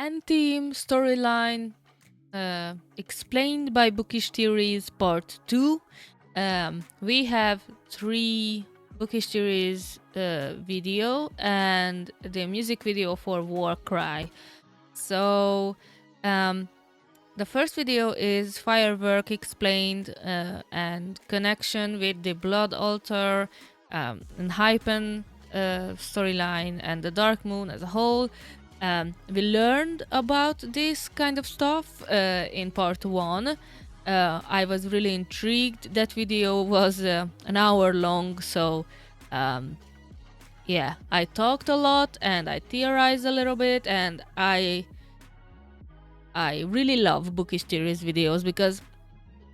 N-Team storyline explained by Bookish Theories Part 2. We have 3 Bookish Theories video and the music video for Warcry. So the first video is Firework explained and connection with the Blood Altar and Hypen storyline and the Dark Moon as a whole. We learned about this kind of stuff in part 1. I was really intrigued. That video was an hour long, so yeah, I talked a lot and I theorized a little bit, and I really love Bookish Theories videos because,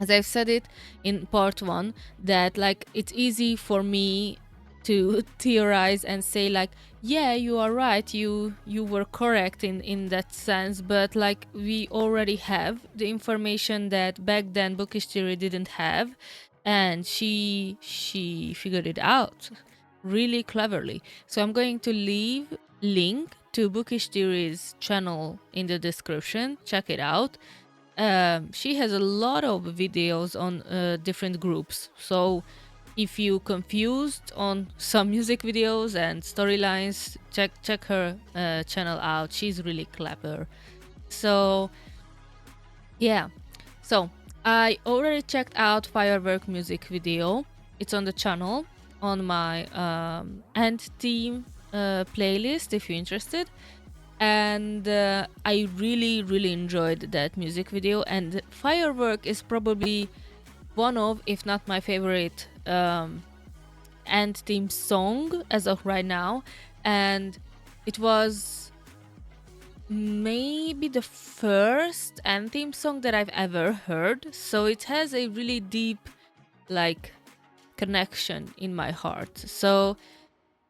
as I've said it in part 1, that like it's easy for me to theorize and say like, yeah, you are right, you were correct in that sense, but like we already have the information that back then Bookish Theory didn't have, and she figured it out really cleverly. So I'm going to leave link to Bookish Theory's channel in the description. Check it out. She has a lot of videos on different groups, so if you confused on some music videos and storylines, check her channel out. She's really clever. So yeah, so I already checked out Firework music video. It's on the channel on my N-Team playlist if you're interested. And I really enjoyed that music video, and Firework is probably one of, if not my favorite N-Team song as of right now, and it was maybe the first N-Team song that I've ever heard, so it has a really deep like connection in my heart. So,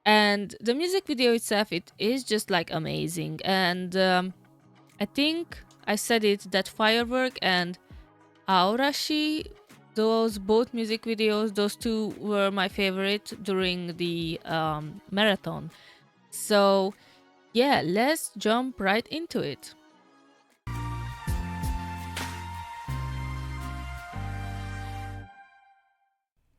and the music video itself, it is just like amazing, and I think I said it that Firework and Aurashi, those both music videos, those two were my favorite during the marathon. So yeah, let's jump right into it.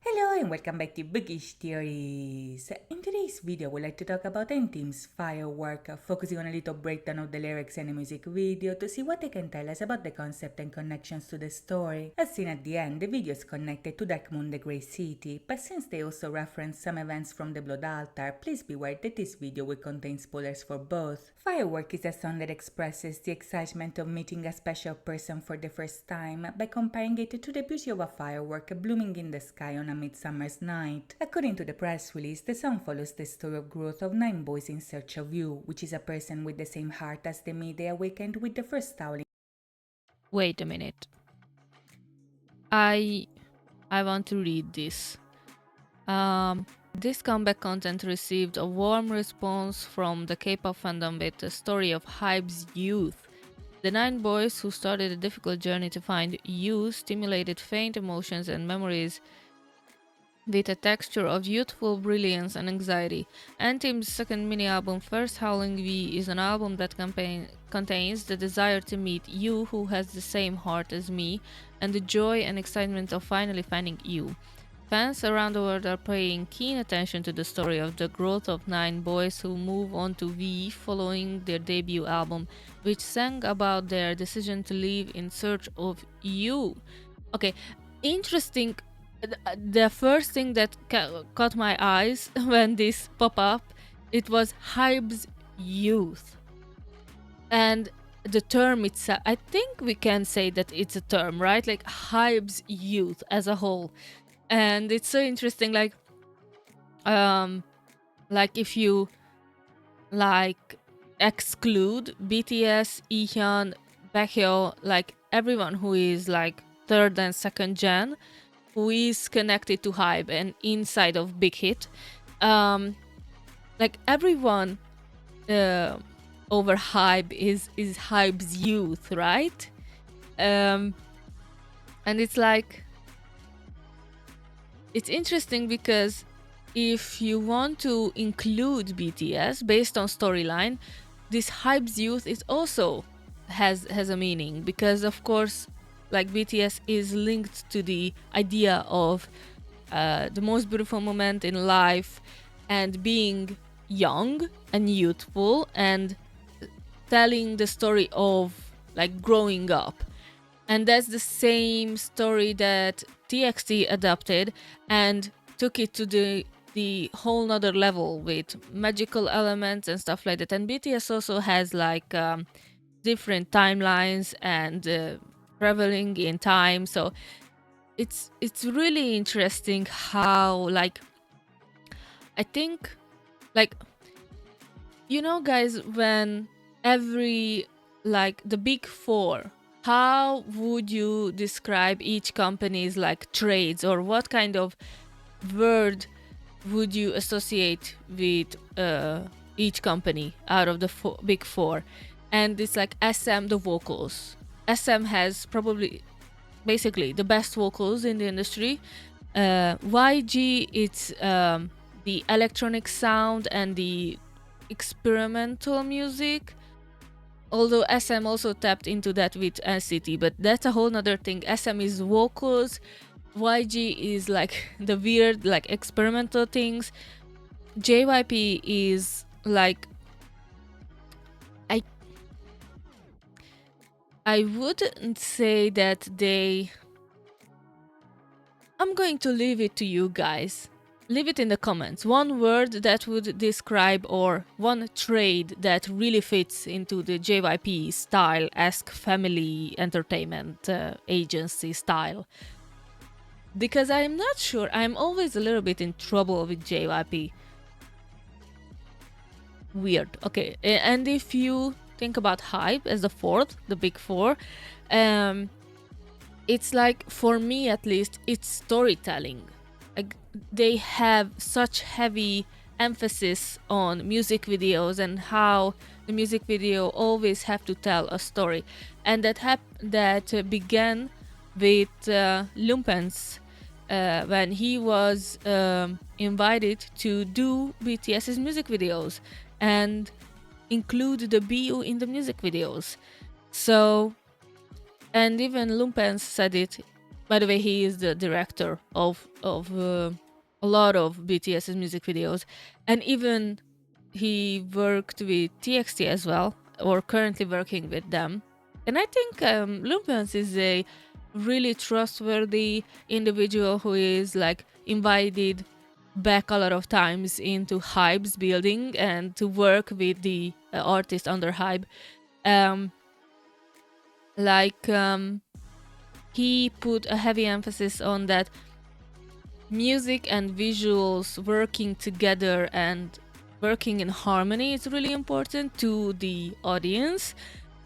Hello and welcome back to Bookish Theories. In today's video, we'd like to talk about N-Team's Firework, focusing on a little breakdown of the lyrics and the music video to see what they can tell us about the concept and connections to the story. As seen at the end, the video is connected to Dark Moon, the Grey City, but since they also reference some events from the Blood Altar, please be aware that this video will contain spoilers for both. Firework is a song that expresses the excitement of meeting a special person for the first time by comparing it to the beauty of a firework blooming in the sky on a midsummer's night. According to the press release, the song follows the story of growth of 9 boys in search of you, which is a person with the same heart as the May they awakened with the first owl. Wait a minute. I want to read this. This comeback content received a warm response from the K-pop fandom with the story of Hybe's youth. The 9 boys who started a difficult journey to find you stimulated faint emotions and memories with a texture of youthful brilliance and anxiety. N-Team's second mini-album, First Howling V, is an album that contains the desire to meet you who has the same heart as me, and the joy and excitement of finally finding you. Fans around the world are paying keen attention to the story of the growth of 9 boys who move on to V following their debut album, which sang about their decision to leave in search of you. Okay, interesting. The first thing that caught my eyes when this pop up, it was Hybe's youth. And the term itself, I think we can say that it's a term, right? Like Hybe's youth as a whole. And it's so interesting, like if you like exclude BTS, Ehyun, Baekhyun, like everyone who is like 3rd and 2nd gen, who is connected to Hybe and inside of Big Hit, like everyone over Hybe is Hybe's youth, right? And it's like, it's interesting because if you want to include BTS based on storyline, this Hype's youth is also has a meaning, because of course, like, BTS is linked to the idea of the most beautiful moment in life, and being young and youthful, and telling the story of like growing up. And that's the same story that TXT adopted and took it to the whole nother level with magical elements and stuff like that. And BTS also has like different timelines and traveling in time. So it's really interesting how, like, I think, like, you know, guys, when every, like, the big four, how would you describe each company's like trades, or what kind of word would you associate with each company out of the big four? And it's like SM, the vocals. SM has probably basically the best vocals in the industry. YG, it's the electronic sound and the experimental music. Although SM also tapped into that with NCT, but that's a whole nother thing. SM is vocals, YG is like the weird, like, experimental things. JYP is like, I wouldn't say that they... I'm going to leave it to you guys. Leave it in the comments. One word that would describe, or one trade that really fits into the JYP style-esque family entertainment agency style. Because I'm not sure, I'm always a little bit in trouble with JYP. Weird. Okay, and if you think about Hype as the fourth, the big four, it's like, for me at least, it's storytelling. Like, they have such heavy emphasis on music videos and how the music video always have to tell a story, and that began with Lumpens when he was invited to do BTS's music videos and include the BU in the music videos. So, and even Lumpens said it. By the way, he is the director of a lot of BTS's music videos, and even he worked with TXT as well, or currently working with them. And I think Lumpens is a really trustworthy individual who is like invited back a lot of times into Hype's building and to work with the artist under Hype. He put a heavy emphasis on that music and visuals working together and working in harmony is really important to the audience.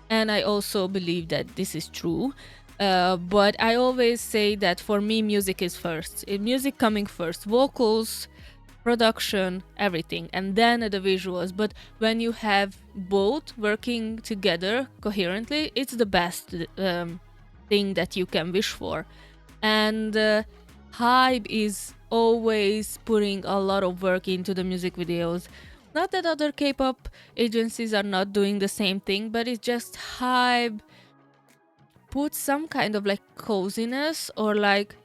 And I also believe that this is true. But I always say that for me, music is first. Music coming first. Vocals, production, everything, and then the visuals. But when you have both working together coherently, it's the best thing that you can wish for. And Hype is always putting a lot of work into the music videos. Not that other K-pop agencies are not doing the same thing, but it's just Hype put some kind of like coziness, or like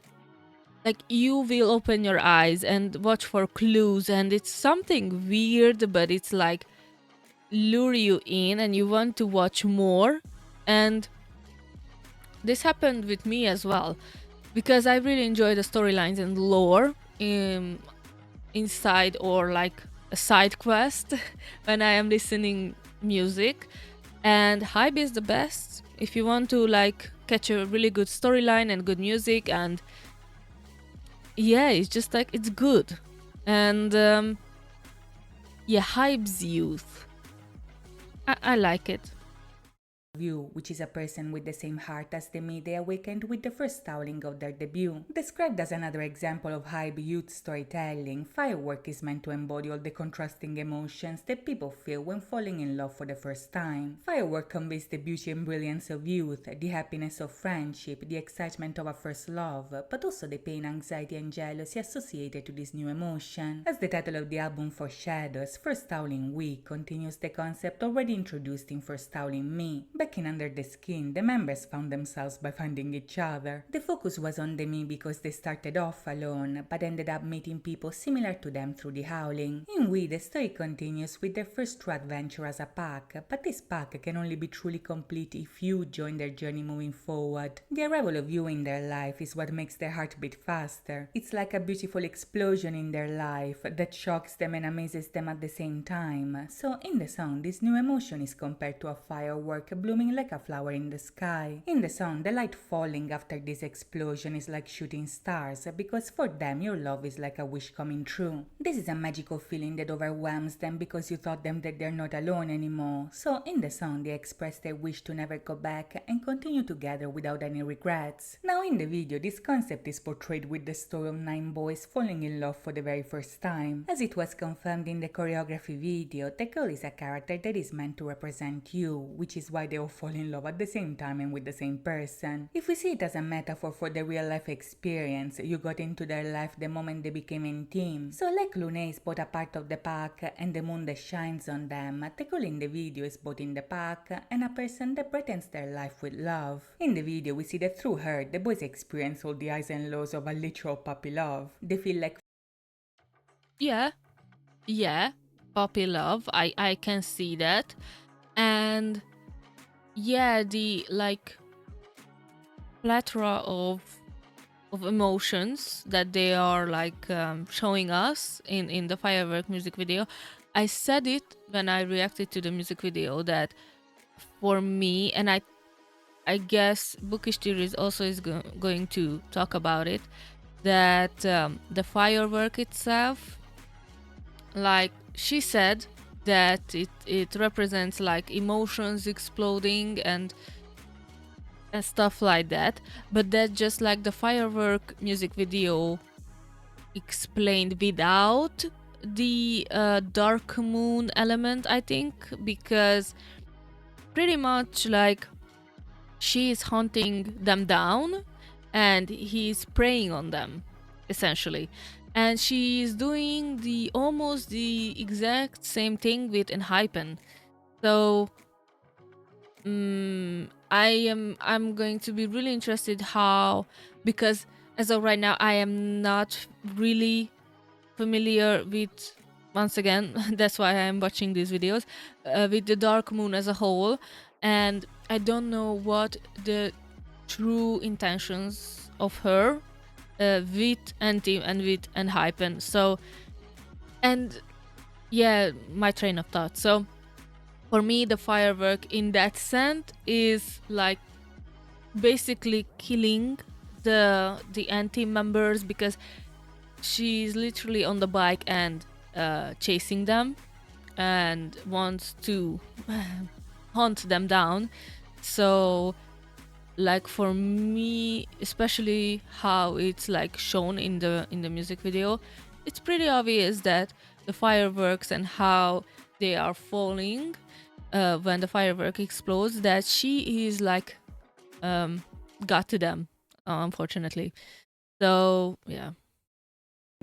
you will open your eyes and watch for clues, and it's something weird, but it's like lure you in and you want to watch more. And this happened with me as well, because I really enjoy the storylines and lore inside, or like a side quest when I am listening music. And Hype is the best if you want to like catch a really good storyline and good music. And yeah, it's just like, it's good. And yeah, Hype's youth, I like it. You, which is a person with the same heart as the me they awakened with the first howling of their debut. Described as another example of high youth storytelling, Firework is meant to embody all the contrasting emotions that people feel when falling in love for the first time. Firework conveys the beauty and brilliance of youth, the happiness of friendship, the excitement of a first love, but also the pain, anxiety and jealousy associated to this new emotion. As the title of the album foreshadows, First Howling We continues the concept already introduced in First Howling Me. Back in Under the Skin, the members found themselves by finding each other. The focus was on the me because they started off alone, but ended up meeting people similar to them through the howling. In We, the story continues with their first true adventure as a pack, but this pack can only be truly complete if you join their journey moving forward. The arrival of you in their life is what makes their heart beat faster. It's like a beautiful explosion in their life that shocks them and amazes them at the same time. So in the song, this new emotion is compared to a firework blooming like a flower in the sky. In the song, the light falling after this explosion is like shooting stars, because for them your love is like a wish coming true. This is a magical feeling that overwhelms them because you taught them that they're not alone anymore. So in the song, they express their wish to never go back and continue together without any regrets. Now in the video, this concept is portrayed with the story of 9 boys falling in love for the very first time. As it was confirmed in the choreography video, the girl is a character that is meant to represent you, which is why they all fall in love at the same time and with the same person. If we see it as a metaphor for the real life experience, you got into their life the moment they became intimate. So like Luna is both a part of the pack and the moon that shines on them, the girl in the video is both in the pack and a person that pretends their life with love. In the video, we see that through her, the boys experience all the highs and lows of a literal puppy love. They feel like Yeah, yeah, puppy love. I can see that. And yeah, the like plethora of emotions that they are like showing us in the Firework music video. I said it when I reacted to the music video that for me, and I guess Bookish Theories also is going to talk about it, that the firework itself, like she said, that it represents like emotions exploding and stuff like that, but that just like the Firework music video explained without the dark moon element, I think, because pretty much like she is hunting them down and he's preying on them essentially, and she's doing the almost the exact same thing with Enhypen. So I'm going to be really interested how, because as of right now I am not really familiar with, once again that's why I'm watching these videos, with the dark moon as a whole, and I don't know what the true intentions of her with Antim and with Enhypen. So, and yeah, my train of thought. So for me, the firework in that sense is like basically killing the anti members, because she's literally on the bike and chasing them and wants to hunt them down. So like for me, especially how it's like shown in the music video, it's pretty obvious that the fireworks and how they are falling when the firework explodes, that she is like got to them, unfortunately. So yeah.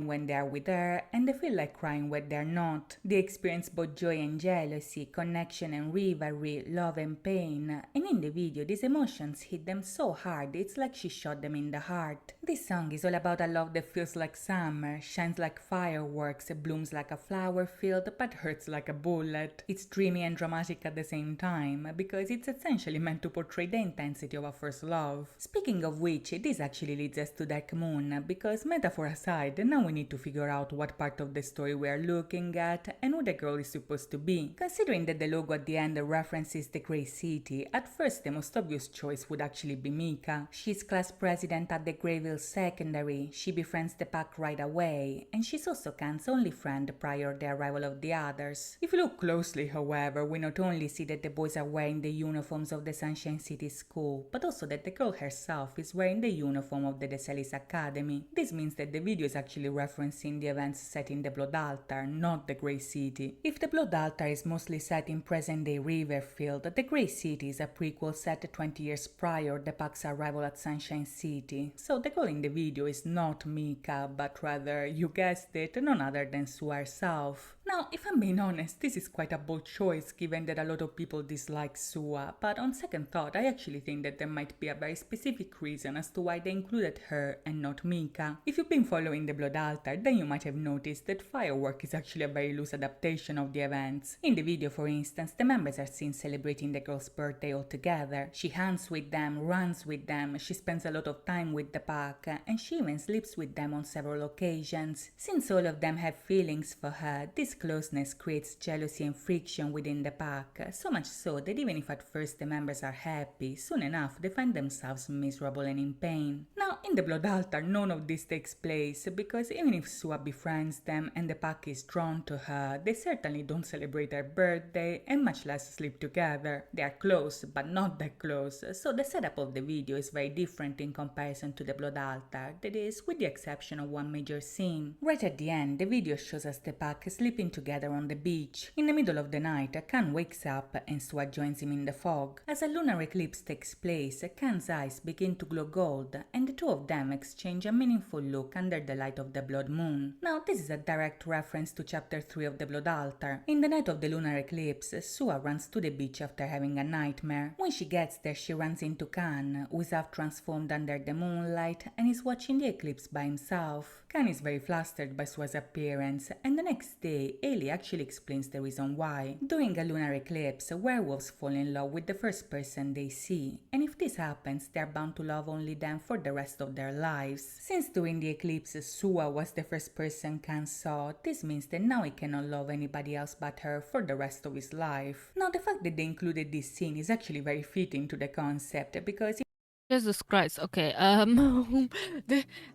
when they are with her, and they feel like crying when they're not. They experience both joy and jealousy, connection and rivalry, love and pain. And in the video, these emotions hit them so hard, it's like she shot them in the heart. This song is all about a love that feels like summer, shines like fireworks, blooms like a flower field, but hurts like a bullet. It's dreamy and dramatic at the same time, because it's essentially meant to portray the intensity of a first love. Speaking of which, this actually leads us to Dark Moon, because metaphor aside, now we need to figure out what part of the story we are looking at and who the girl is supposed to be. Considering that the logo at the end references the Grey City, at first the most obvious choice would actually be Mika. She's class president at the Greyville Secondary, she befriends the pack right away, and she's also Khan's only friend prior the arrival of the others. If you look closely, however, we not only see that the boys are wearing the uniforms of the Sunshine City School, but also that the girl herself is wearing the uniform of the Desalis Academy. This means that the video is actually referencing the events set in the Blood Altar, not the Grey City. If the Blood Altar is mostly set in present-day Riverfield, the Grey City is a prequel set 20 years prior the pack's arrival at Sunshine City, so the girl in the video is not Mika, but rather, you guessed it, none other than Sue herself. Now, if I'm being honest, this is quite a bold choice given that a lot of people dislike Sue, but on second thought, I actually think that there might be a very specific reason as to why they included her and not Mika. If you've been following the Blood Altar, then you might have noticed that Firework is actually a very loose adaptation of the events. In the video, for instance, the members are seen celebrating the girl's birthday all together. She hangs with them, runs with them, she spends a lot of time with the pack, and she even sleeps with them on several occasions. Since all of them have feelings for her, this closeness creates jealousy and friction within the pack, so much so that even if at first the members are happy, soon enough they find themselves miserable and in pain. Now, in the Blood Altar, none of this takes place, because even if Sua befriends them and the pack is drawn to her, they certainly don't celebrate her birthday and much less sleep together. They are close, but not that close, so the setup of the video is very different in comparison to the Blood Altar, that is, with the exception of one major scene. Right at the end, the video shows us the pack sleeping together on the beach. In the middle of the night, Khan wakes up and Sua joins him in the fog. As a lunar eclipse takes place, Khan's eyes begin to glow gold, and the two of them exchange a meaningful look under the light of the blood moon. Now, this is a direct reference to chapter 3 of the Blood Altar. In the night of the lunar eclipse, Sua runs to the beach after having a nightmare. When she gets there, she runs into Khan, who is half transformed under the moonlight and is watching the eclipse by himself. Khan is very flustered by Sua's appearance, and the next day, Ailey actually explains the reason why. During a lunar eclipse, werewolves fall in love with the first person they see, and if this happens, they are bound to love only them for the rest of their lives. Since during the eclipse, Sua was the first person Khan saw, this means that now he cannot love anybody else but her for the rest of his life. Now, the fact that they included this scene is actually very fitting to the concept, because Jesus Christ. Okay.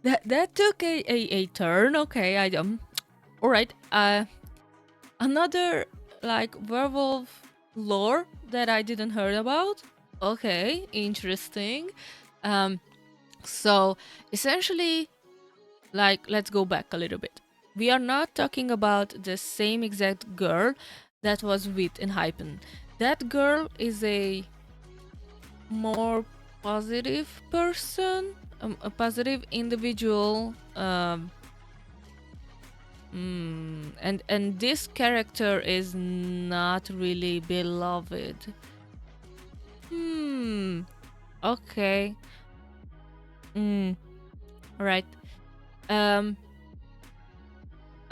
That took a turn. Okay. All right. Another like werewolf lore that I didn't heard about. Okay. Interesting. So essentially, like, let's go back a little bit. We are not talking about the same exact girl that was with Enhypen. That girl is a more positive person, a positive individual, and this character is not really beloved. Okay. Right. I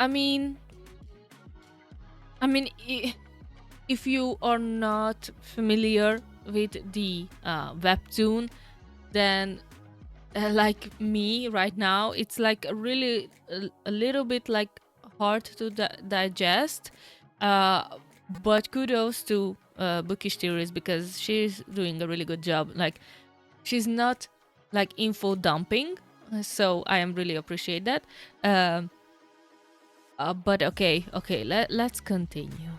mean, if you are not familiar with the webtoon, then like me right now, it's like really a little bit like hard to digest, but kudos to Bookish Theories, because she's doing a really good job. Like, she's not like info dumping, so I am really appreciate that. But okay, let's continue.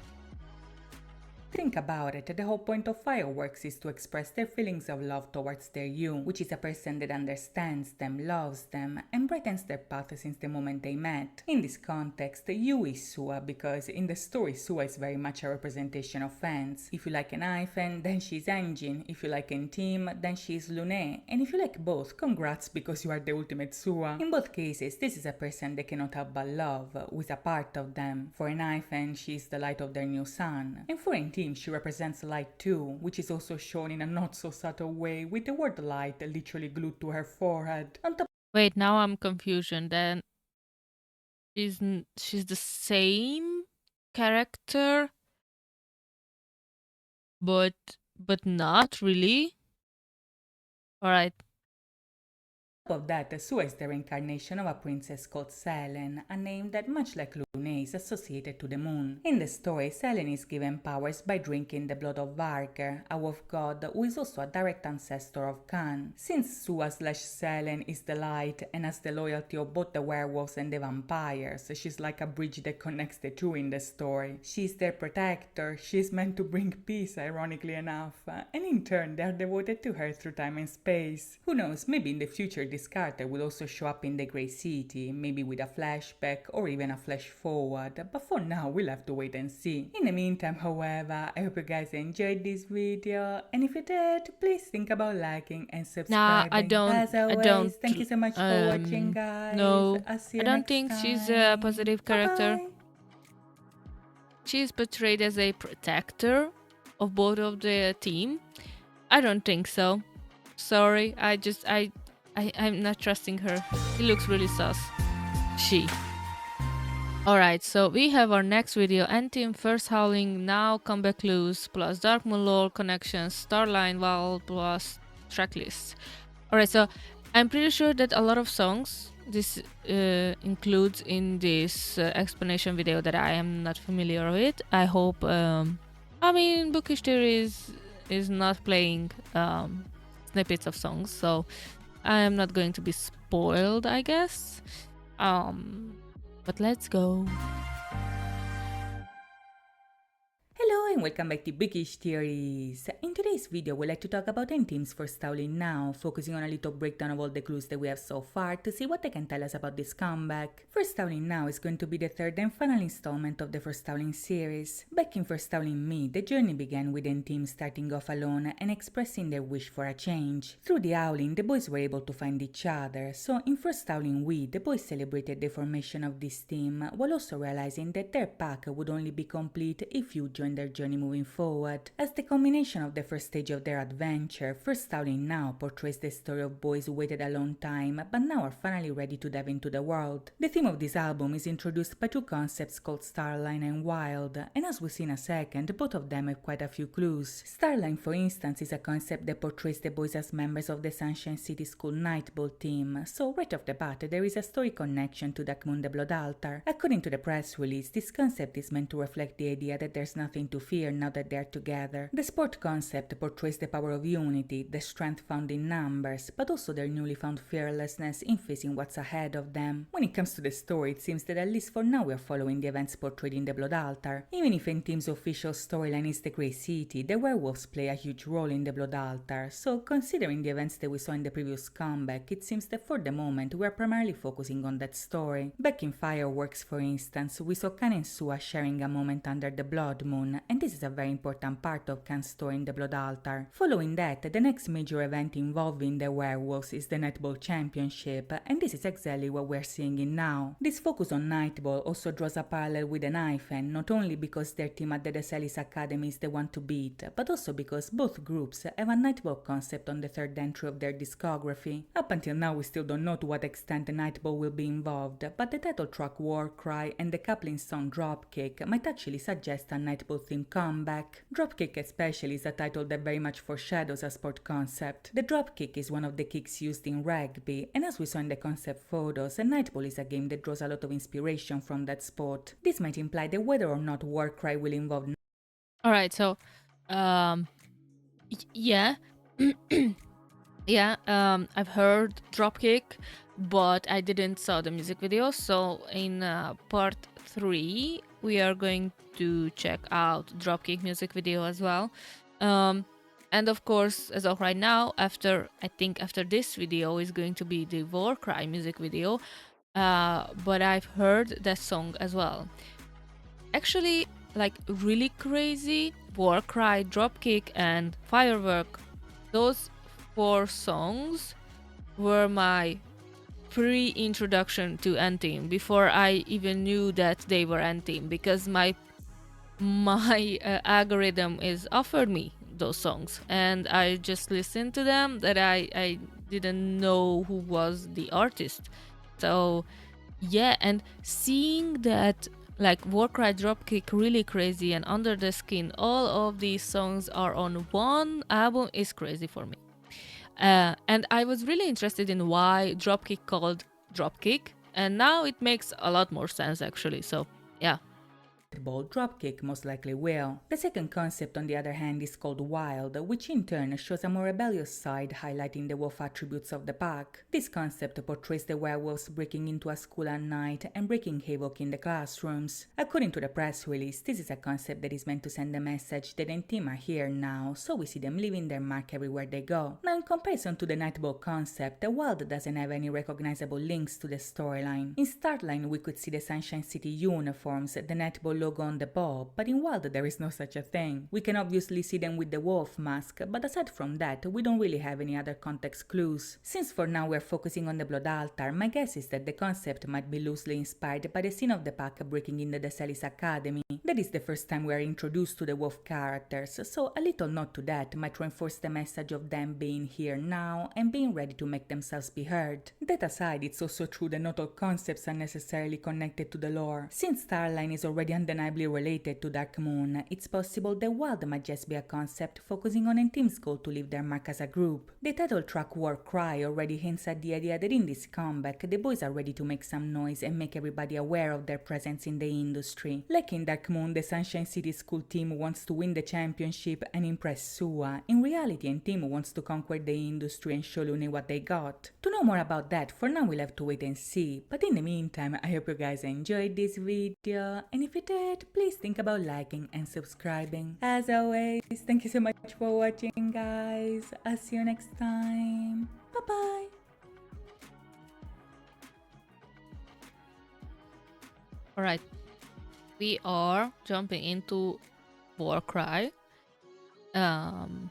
think about it, the whole point of Fireworks is to express their feelings of love towards their you, which is a person that understands them, loves them, and brightens their path since the moment they met. In this context, you is Sua, because in the story Sua is very much a representation of fans. If you like Enhypen, then she's Engine. If you like Enteam, then she's Lune. And if you like both, congrats, because you are the ultimate Sua. In both cases, this is a person they cannot help but love, who is a part of them. For Enhypen, she is the light of their new sun. And for Enteam, she represents light too, which is also shown in a not so subtle way with the word light literally glued to her forehead. Wait, now I'm confusion. Then she's the same character, but not really. All right. Of that, Sua is the reincarnation of a princess called Selene, a name that, much like Lune, is associated to the moon. In the story, Selene is given powers by drinking the blood of Varger, a wolf god who is also a direct ancestor of Khan. Since Sua/Selene is the light and has the loyalty of both the werewolves and the vampires, she's like a bridge that connects the two in the story. She's their protector, she's meant to bring peace, ironically enough, and in turn they are devoted to her through time and space. Who knows, maybe in the future this character will also show up in the Grey City, maybe with a flashback or even a flash forward, but for now we'll have to wait and see. In the meantime, however, I hope you guys enjoyed this video, and if you did, please think about liking and Nah, subscribing. I don't. As always, I don't. thank you so much for watching, guys. No, I'll see I you don't next think time. she's a positive character. Bye-bye. She is portrayed as a protector of both of the team. I don't think so. Sorry, I'm not trusting her. It looks really sus. She. Alright, so we have our next video. N-Team First Howling, now Comeback Loose, plus Dark Moon lore connections, Starline Val, plus tracklist. Alright, so I'm pretty sure that a lot of songs this includes in this explanation video that I am not familiar with. I hope, I mean, Bookish Theory is not playing snippets of songs, so I am not going to be spoiled, I guess. But let's go. Hello and welcome back to Bookish Theories. In today's video, we'd like to talk about N-Team's First Howling now, focusing on a little breakdown of all the clues that we have so far to see what they can tell us about this comeback. First Howling now is going to be the third and final installment of the First Howling series. Back in First Howling Me, the journey began with N-Team starting off alone and expressing their wish for a change. Through the howling, the boys were able to find each other, so in First Howling We, the boys celebrated the formation of this team, while also realizing that their pack would only be complete if you joined their journey moving forward. As the culmination of the first stage of their adventure, First Howling now portrays the story of boys who waited a long time but now are finally ready to dive into the world. The theme of this album is introduced by two concepts called Starline and Wild, and as we'll see in a second, both of them have quite a few clues. Starline, for instance, is a concept that portrays the boys as members of the Sunshine City School Nightball team, so right off the bat there is a story connection to Darkmoon the Blood Altar. According to the press release, this concept is meant to reflect the idea that there's nothing to fear now that they're together. The sport concept portrays the power of unity, the strength found in numbers, but also their newly found fearlessness in facing what's ahead of them. When it comes to the story, it seems that at least for now we are following the events portrayed in the Blood Altar. Even if N-Team's official storyline is the Grey City, the werewolves play a huge role in the Blood Altar, so considering the events that we saw in the previous comeback, it seems that for the moment we are primarily focusing on that story. Back in Fireworks, for instance, we saw Khan and Sua sharing a moment under the Blood Moon, and this is a very important part of Khan's story in the Blood Altar. Following that, the next major event involving the werewolves is the Nightball Championship, and this is exactly what we're seeing in now. This focus on Nightball also draws a parallel with the Knifen, not only because their team at the Deselis Academy is the one to beat, but also because both groups have a Nightball concept on the third entry of their discography. Up until now we still don't know to what extent the Nightball will be involved, but the title track Warcry and the coupling song Dropkick might actually suggest a Nightball theme comeback. Dropkick especially is a title that very much foreshadows a sport concept. The dropkick is one of the kicks used in rugby, and as we saw in the concept photos, a Nightball is a game that draws a lot of inspiration from that sport. This might imply that whether or not Warcry will involve... Alright, so, yeah. Yeah, I've heard Dropkick, but I didn't saw the music video, so in part 3 we are going to check out Dropkick music video as well. And of course, as of right now, I think after this video is going to be the Warcry music video, but I've heard that song as well. Actually, like really crazy, Warcry, Dropkick and Firework, those 4 songs were my pre-introduction to N-Team before I even knew that they were N-Team, because my algorithm is offered me those songs and I just listened to them, that I didn't know who was the artist. So yeah, and seeing that like Warcry, Dropkick, Really Crazy and Under the Skin, all of these songs are on one album is crazy for me. And I was really interested in why Dropkick called Dropkick, and now it makes a lot more sense actually. So yeah. Ball dropkick most likely will. The second concept, on the other hand, is called Wild, which in turn shows a more rebellious side, highlighting the wolf attributes of the pack. This concept portrays the werewolves breaking into a school at night and breaking havoc in the classrooms. According to the press release, this is a concept that is meant to send a message that the team are here now, so we see them leaving their mark everywhere they go. Now, in comparison to the Nightball concept, the Wild doesn't have any recognizable links to the storyline. In Startline, we could see the Sunshine City uniforms, the Nightball logo on the ball, but in Wild there is no such a thing. We can obviously see them with the wolf mask, but aside from that, we don't really have any other context clues. Since for now we're focusing on the Blood Altar, my guess is that the concept might be loosely inspired by the scene of the pack breaking into the Celis Academy. That is the first time we are introduced to the wolf characters, so a little nod to that might reinforce the message of them being here now and being ready to make themselves be heard. That aside, it's also true that not all concepts are necessarily connected to the lore. Since Starline is already undeniably related to Dark Moon, it's possible the Wild might just be a concept focusing on N-Team's goal to leave their mark as a group. The title track War Cry already hints at the idea that in this comeback, the boys are ready to make some noise and make everybody aware of their presence in the industry. Like in Dark Moon, the Sunshine City school team wants to win the championship and impress Sua. In reality, N-Team wants to conquer the industry and show Looney what they got. To know more about that, for now we'll have to wait and see, but in the meantime, I hope you guys enjoyed this video, and if you did, please think about liking and subscribing. As always, thank you so much for watching, guys. I'll see you next time. Bye bye. Alright, we are jumping into Warcry. And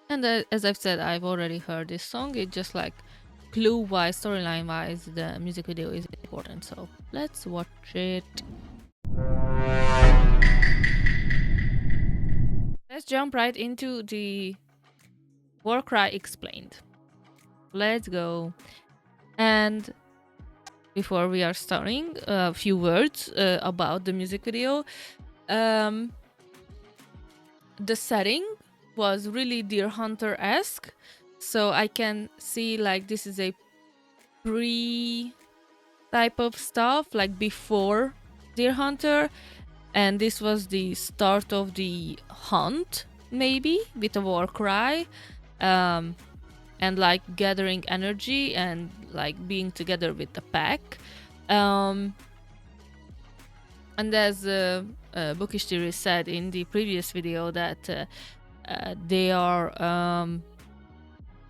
as I've said, I've already heard this song. It just like clue-wise, storyline-wise, the music video is important. So let's watch it. Let's jump right into the Warcry explained. Let's go. And before we are starting, a few words about the music video. The setting was really Deer Hunter-esque, so I can see like this is a pre-type of stuff, like before Deer Hunter, and this was the start of the hunt, maybe, with a war cry, and like gathering energy and like being together with the pack. And as Bookish Theory said in the previous video that they are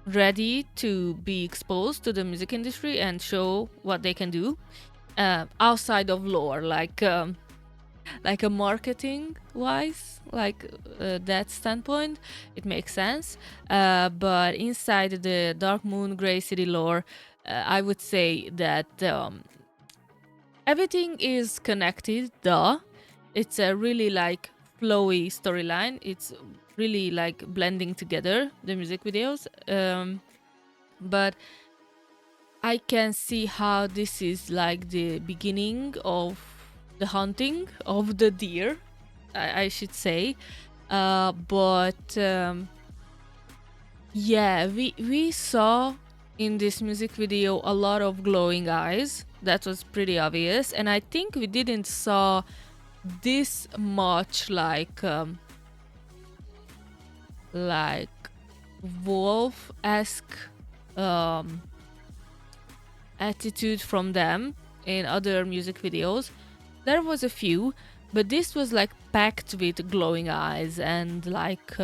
ready to be exposed to the music industry and show what they can do outside of lore, like a marketing wise, like that standpoint, it makes sense. But inside the Dark Moon Grey City lore, I would say that everything is connected. It's a really like flowy storyline. It's really like blending together the music videos, but I can see how this is like the beginning of the hunting of the deer, I should say. But yeah, we saw in this music video a lot of glowing eyes. That was pretty obvious, and I think we didn't saw this much like wolf-esque attitude from them in other music videos. There was a few, but this was like packed with glowing eyes, and like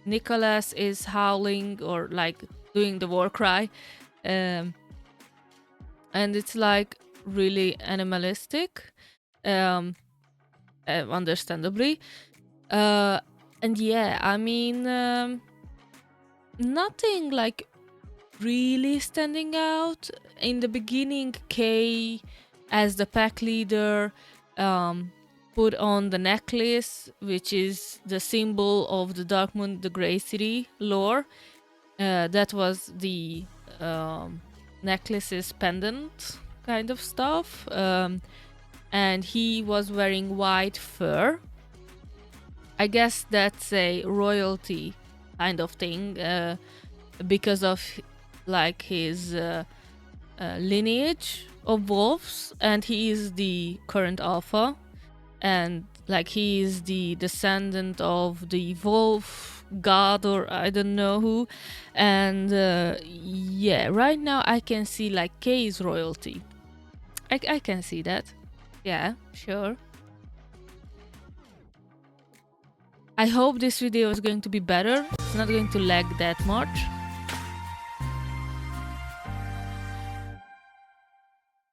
Nicholas is howling or like doing the war cry, and it's like really animalistic, understandably. And yeah, I mean, nothing like really standing out. In the beginning, Kay, as the pack leader, put on the necklace, which is the symbol of the Dark Moon, the Grey City lore. That was the necklace's pendant kind of stuff. And he was wearing white fur. I guess that's a royalty kind of thing, because of like his lineage of wolves, and he is the current alpha, and like he is the descendant of the wolf god, or I don't know who. And yeah, right now I can see like Kay's royalty. I can see that. Yeah, sure. I hope this video is going to be better. It's not going to lag that much.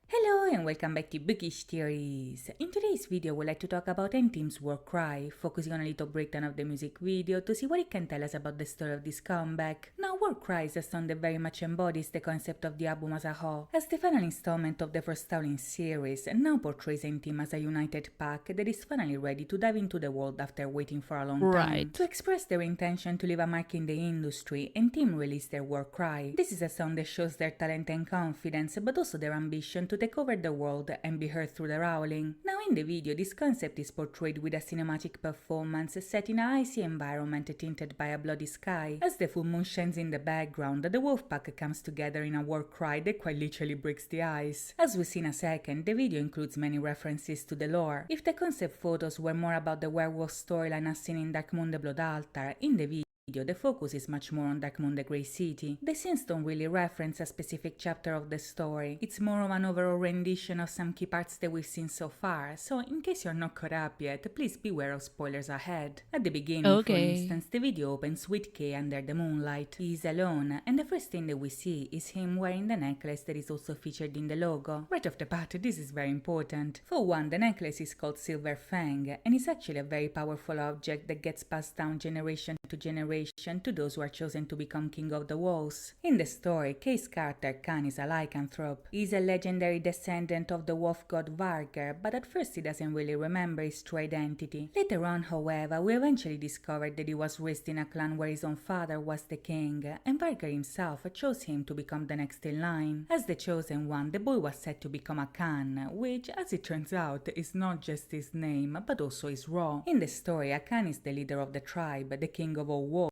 Hello and welcome back to Bookish Theories. In today's video, we'd like to talk about &TEAM's War Cry, focusing on a little breakdown of the music video to see what it can tell us about the story of this comeback. Now, War Cry is a song that very much embodies the concept of the album as a whole, as the final installment of the first Howling series, and now portrays &TEAM as a united pack that is finally ready to dive into the world after waiting for a long time. Right. To express their intention to leave a mark in the industry, &TEAM released their War Cry. This is a song that shows their talent and confidence, but also their ambition to take over the world and be heard through their howling. Now in the video, this concept is portrayed with a cinematic performance set in an icy environment tinted by a bloody sky. As the full moon shines in the background, the wolf pack comes together in a war cry that quite literally breaks the ice. As we'll see in a second, the video includes many references to the lore. If the concept photos were more about the werewolf storyline as seen in Darkmoon the Blood Altar, in the video the focus is much more on Darkmoon the Grey City. The scenes don't really reference a specific chapter of the story, it's more of an overall rendition of some key parts that we've seen so far, so in case you're not caught up yet, please beware of spoilers ahead. At the beginning, for instance, the video opens with Kay under the moonlight. He's alone, and the first thing that we see is him wearing the necklace that is also featured in the logo. Right off the bat, this is very important. For one, the necklace is called Silver Fang, and it's actually a very powerful object that gets passed down generation to generation to those who are chosen to become king of the wolves. In the story, Kay's character Khan is a lycanthrope. He's a legendary descendant of the wolf god Varger, but at first he doesn't really remember his true identity. Later on, however, we eventually discovered that he was raised in a clan where his own father was the king, and Varger himself chose him to become the next in line. As the chosen one, the boy was set to become a Khan, which, as it turns out, is not just his name, but also his role. In the story, a Khan is the leader of the tribe, the king of all wolves.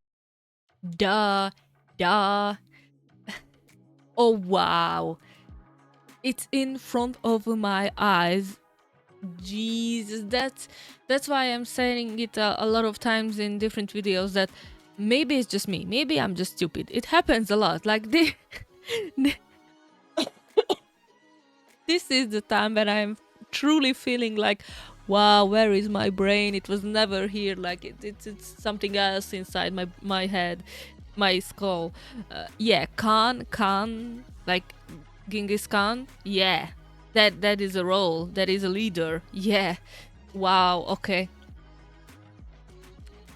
Duh. Oh wow. It's in front of my eyes. Jesus, that's why I'm saying it a lot of times in different videos that maybe it's just me. Maybe I'm just stupid. It happens a lot. Like this is the time when I'm truly feeling like, wow, where is my brain? It was never here. Like it's something else inside my head, my skull. Yeah, Khan, like Genghis Khan. Yeah, that is a role. That is a leader. Yeah. Wow. Okay.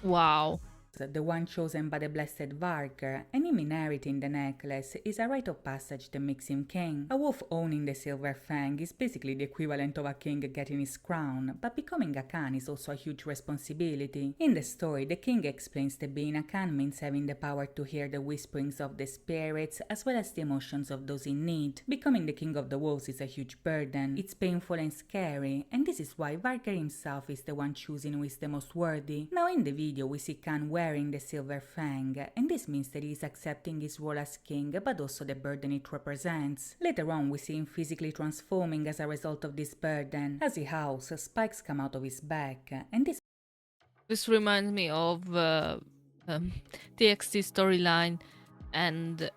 Wow. The one chosen by the blessed Varger, and him inheriting the necklace is a rite of passage that makes him king. A wolf owning the Silver Fang is basically the equivalent of a king getting his crown, but becoming a Khan is also a huge responsibility. In the story, the king explains that being a Khan means having the power to hear the whisperings of the spirits as well as the emotions of those in need. Becoming the king of the wolves is a huge burden, it's painful and scary, and this is why Varger himself is the one choosing who is the most worthy. Now in the video we see Khan wearing the Silver Fang, and this means that he is accepting his role as king, but also the burden it represents. Later on, we see him physically transforming as a result of this burden. As he howls, spikes come out of his back, and this reminds me of TXT storyline and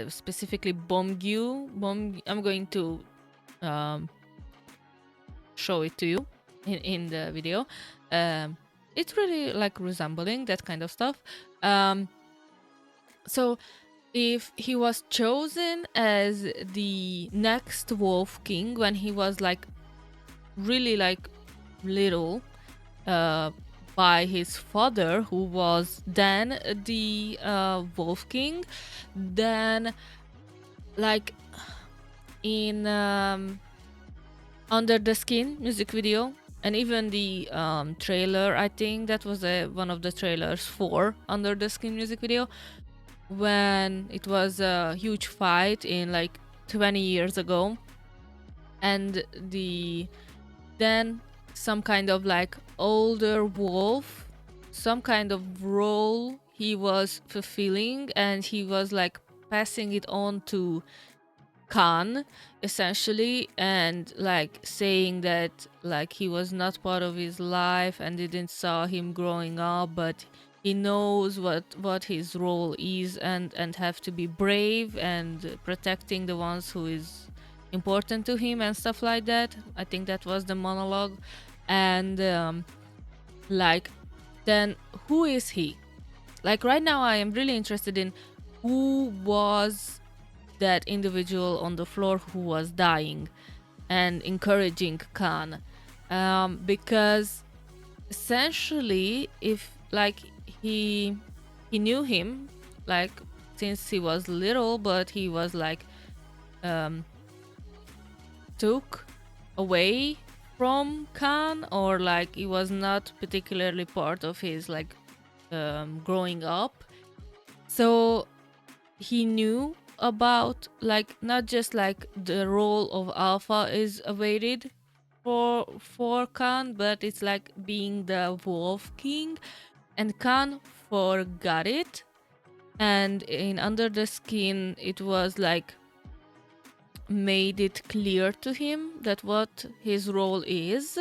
specifically Bomgyu. I'm going to show it to you in the video. It's really like resembling that kind of stuff. So if he was chosen as the next Wolf King when he was like really like little by his father, who was then the Wolf King, then like in Under the Skin music video, and even the trailer, I think that was one of the trailers for Under the Skin music video, when it was a huge fight in like 20 years ago, and then some kind of like older wolf some kind of role he was fulfilling, and he was like passing it on to Khan essentially, and like saying that like he was not part of his life and didn't saw him growing up, but he knows what his role is, and have to be brave and protecting the ones who is important to him and stuff like that. I think that was the monologue. And like, then who is he? Like right now I am really interested in who was that individual on the floor who was dying and encouraging Khan, because essentially, if like he knew him like since he was little, but he was like took away from Khan, or like he was not particularly part of his like growing up. So he knew about like not just like the role of Alpha is awaited for Khan, but it's like being the Wolf King, and Khan forgot it. And in Under the Skin, it was like made it clear to him that what his role is.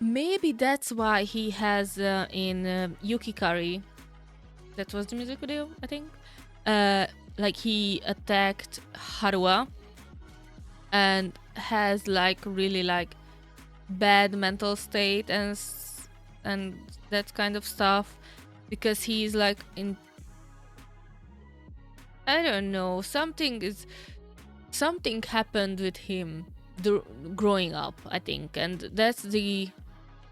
Maybe that's why he has in Yukikari, that was the music video, I think. Like he attacked Harua and has like really like bad mental state and that kind of stuff, because he's like in, I don't know, something happened with him growing up, I think, and that's the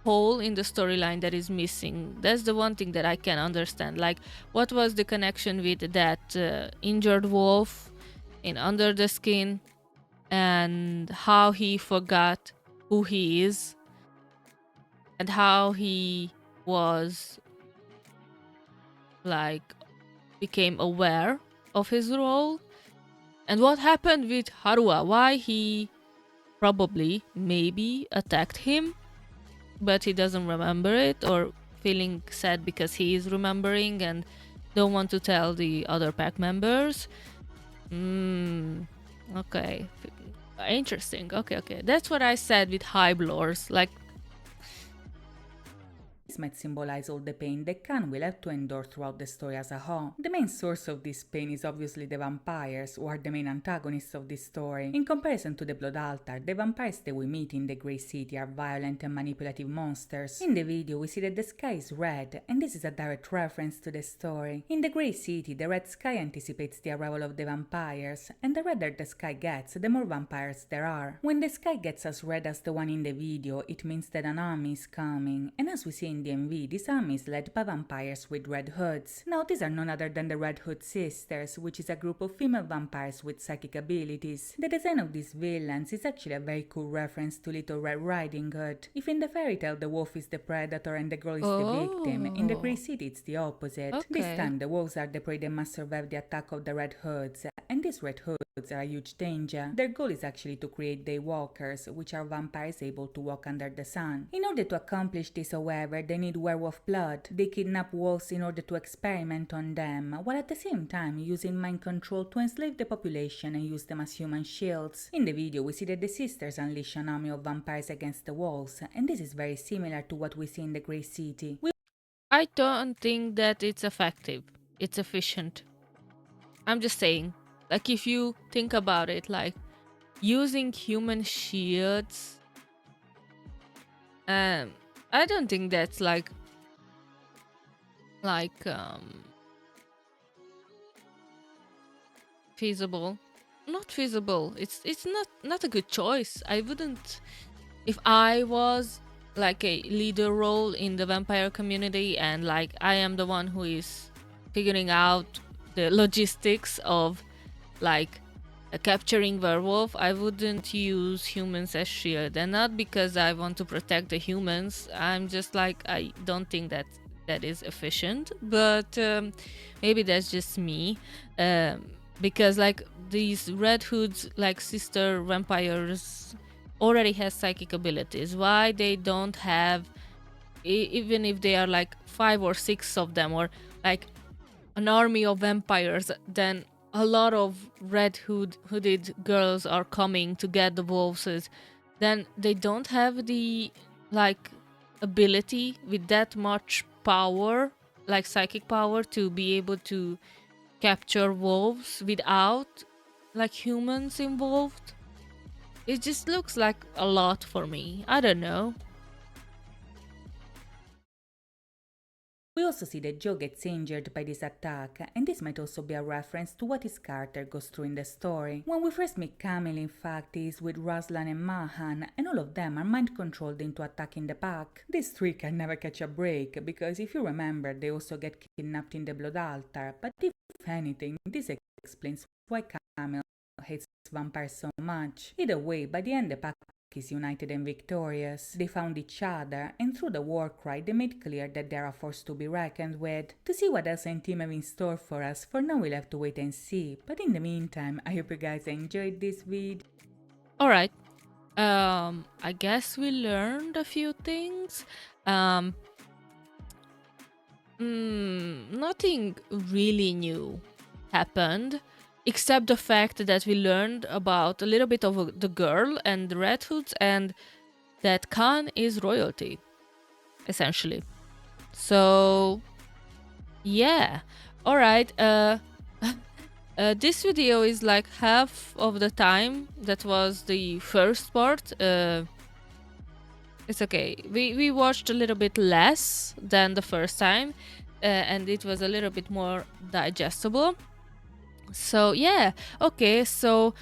hole in the storyline that is missing. That's the one thing that I can understand. Like, what was the connection with that injured wolf in Under the Skin, and how he forgot who he is, and how he was like became aware of his role, and what happened with Harua, why he probably maybe attacked him, but he doesn't remember it, or feeling sad because he is remembering and don't want to tell the other pack members. Okay, interesting. Okay, that's what I said with Hive Lores. Like, This might symbolize all the pain that Khan will have to endure throughout the story as a whole. The main source of this pain is obviously the vampires, who are the main antagonists of this story. In comparison to the Blood Altar, the vampires that we meet in the Grey City are violent and manipulative monsters. In the video, we see that the sky is red, and this is a direct reference to the story. In the Grey City, the red sky anticipates the arrival of the vampires, and the redder the sky gets, the more vampires there are. When the sky gets as red as the one in the video, it means that an army is coming, and as we see in DMV, this army is led by vampires with red hoods. Now, these are none other than the Red Hood Sisters, which is a group of female vampires with psychic abilities. The design of these villains is actually a very cool reference to Little Red Riding Hood. If in the fairy tale the wolf is the predator and the girl is the victim, in the Grey City it's the opposite. Okay. This time the wolves are the prey that must survive the attack of the Red Hoods, and these Red Hoods are a huge danger. Their goal is actually to create Daywalkers, which are vampires able to walk under the sun. In order to accomplish this, however, they need werewolf blood. They kidnap wolves in order to experiment on them, while at the same time using mind control to enslave the population and use them as human shields. In the video, we see that the sisters unleash an army of vampires against the wolves, and this is very similar to what we see in the Grey City. I don't think that it's effective. It's efficient. I'm just saying. Like, if you think about it, like using human shields, I don't think that's like feasible. Not feasible. It's not a good choice. I wouldn't, if I was like a leader role in the vampire community and like I am the one who is figuring out the logistics of like capturing werewolf, I wouldn't use humans as shield, and not because I want to protect the humans. I'm just like, I don't think that is efficient, but maybe that's just me, because like these Red Hoods, like sister vampires, already has psychic abilities? Why they don't have, even if they are like 5 or 6 of them, or like an army of vampires, then a lot of hooded girls are coming to get the wolves, then they don't have the like ability with that much power, like psychic power, to be able to capture wolves without like humans involved. It just looks like a lot for me. I don't know. We also see that Joe gets injured by this attack, and this might also be a reference to what his character goes through in the story. When we first meet Camille, in fact, he's with Ruslan and Mahan, and all of them are mind controlled into attacking the pack. These three can never catch a break, because if you remember, they also get kidnapped in the Blood Altar, but if anything, this explains why Camille hates vampires so much. Either way, by the end, the pack is united and victorious. They found each other, and through the war cry, they made clear that they're a force to be reckoned with. To see what else Team have in store for us, for now we'll have to wait and see. But in the meantime, I hope you guys enjoyed this video. Alright. I guess we learned a few things. Nothing really new happened, except the fact that we learned about a little bit of the girl and the Red Hoods, and that Khan is royalty, essentially. So, yeah. Alright, this video is like half of the time that was the first part. It's okay. We watched a little bit less than the first time, and it was a little bit more digestible. So yeah, okay, so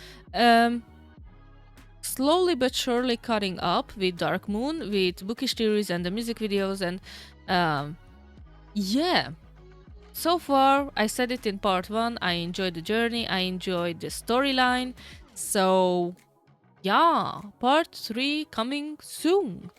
slowly but surely cutting up with Dark Moon, with Bookish Theories and the music videos, and yeah. So far, I said it in part 1, I enjoyed the journey, I enjoyed the storyline, so yeah, part 3 coming soon.